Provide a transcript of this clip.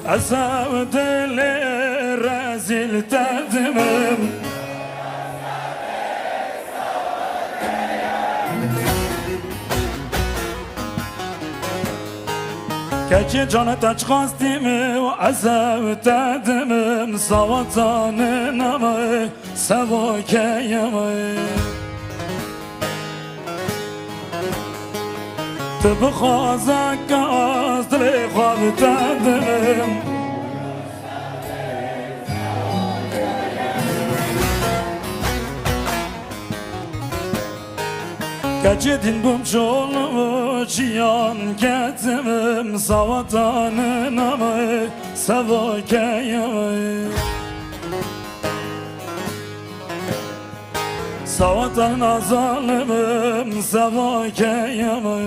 Asav dili rezil dedim. Keçi canı taç kastimi ve asav dedim. Savatanın amı sevokeyimi. Tıbı khazak gazdli khab dedim. Keçidin bumçolu cihan getimim. Savatanın amı sevokeyimi. Savatanın azalımım sevokeyimi.